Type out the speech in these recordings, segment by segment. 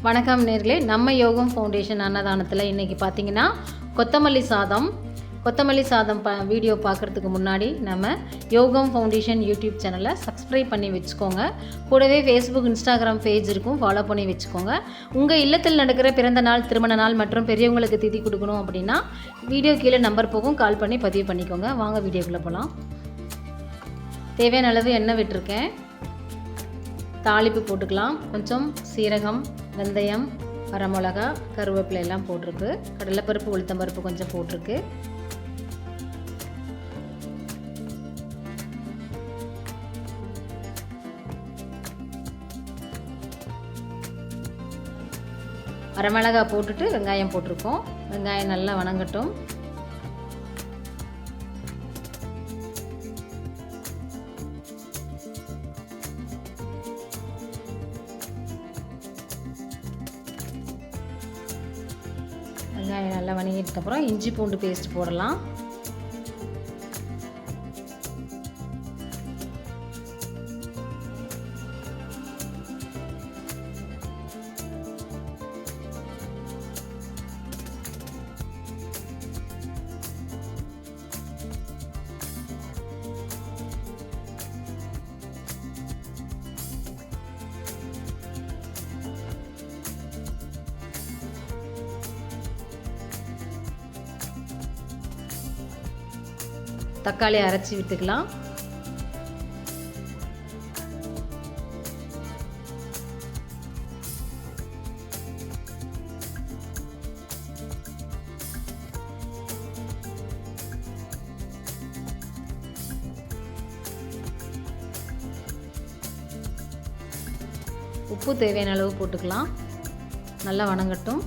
வணக்கம் நேர்களே, நம்ம யோகம் ஃபவுண்டேஷன் அன்னதானத்தில் இன்றைக்கி பார்த்திங்கன்னா கொத்தமல்லி சாதம் வீடியோ பார்க்குறதுக்கு முன்னாடி நம்ம யோகம் ஃபவுண்டேஷன் யூடியூப் சேனலை சப்ஸ்கிரைப் பண்ணி வச்சுக்கோங்க. கூடவே ஃபேஸ்புக், இன்ஸ்டாகிராம் பேஜ் இருக்கும், ஃபாலோ பண்ணி வச்சுக்கோங்க. உங்கள் இல்லத்தில் நடக்கிற பிறந்த நாள், திருமண நாள் மற்றும் பெரியவங்களுக்கு திதி கொடுக்கணும் அப்படின்னா வீடியோ கீழே நம்பர் போகும், கால் பண்ணி பதிவு பண்ணிக்கோங்க. வாங்க வீடியோக்குள்ளே போகலாம். தேவையான அளவு எண்ணெய் விட்டுருக்கேன். தாளிப்பு போட்டுக்கலாம். கொஞ்சம் சீரகம், வெந்தயம், வரமிளகா, கருவேப்பிலை எல்லாம் போட்டிருக்கு. கடலைப்பருப்பு, உளுத்தம்பருப்பு கொஞ்சம் போட்டிருக்கு. வரமிளகா போட்டுட்டு வெங்காயம் போட்டிருக்கோம். வெங்காயம் நல்லா வணங்கட்டும். வெங்காயம் நல்லா வணங்கிட்டதுக்கப்புறம் இஞ்சி பூண்டு பேஸ்ட் போடலாம். தக்காளி அரைச்சி விட்டுக்கலாம். உப்பு தேவையான அளவு போட்டுக்கலாம். நல்லா வணங்கட்டும்.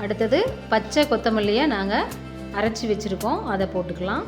அடுத்தது பச்சை கொத்தமல்லியை நாங்கள் அரைச்சி வச்சுருக்கோம், அதை போட்டுக்கலாம்.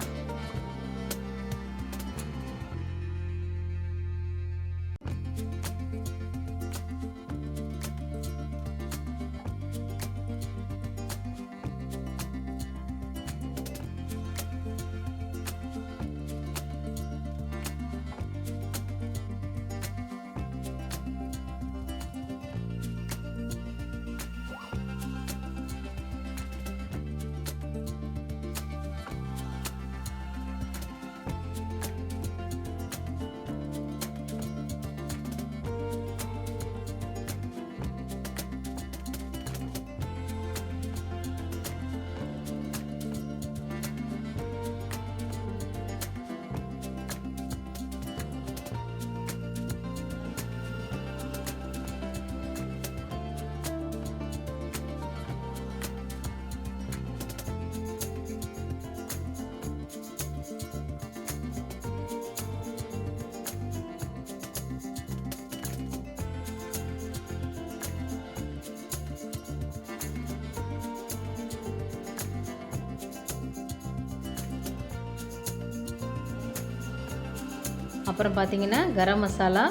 அப்புறம் பார்த்திங்கன்னா கரம் மசாலா,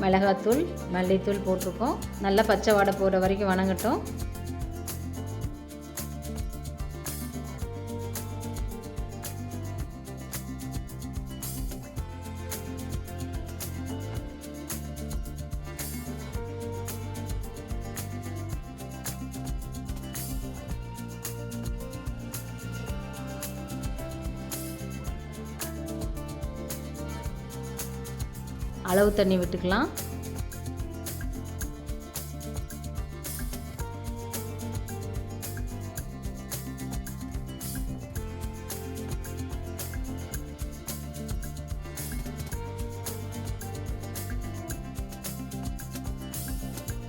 மிளகாத்தூள், மல்லித்தூள் போட்டிருக்கோம். நல்லா பச்சை வாடை போகிற வரைக்கும் வணங்கட்டும். அளவு தண்ணி விட்டுக்கலாம்.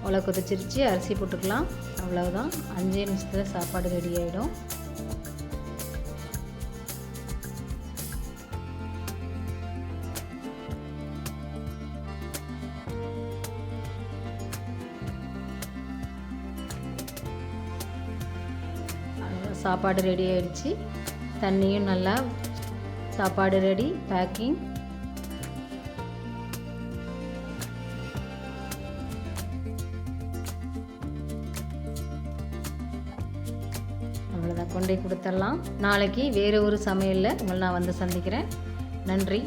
அவ்வளோ கொதிச்சிருச்சு, அரிசி போட்டுக்கலாம். அவ்வளவுதான், 5 நிமிஷத்தில் சாப்பாடு ரெடி ஆகிடும். சாப்பாடு ரெடி ஆகிடுச்சு. தண்ணியும் நல்லா, சாப்பாடு ரெடி, பேக்கிங். அவ்வளோதான், கொண்டே கொடுத்துடலாம். நாளைக்கு வேறு ஒரு சமையலில் உங்களை நான் வந்து சந்திக்கிறேன். நன்றி.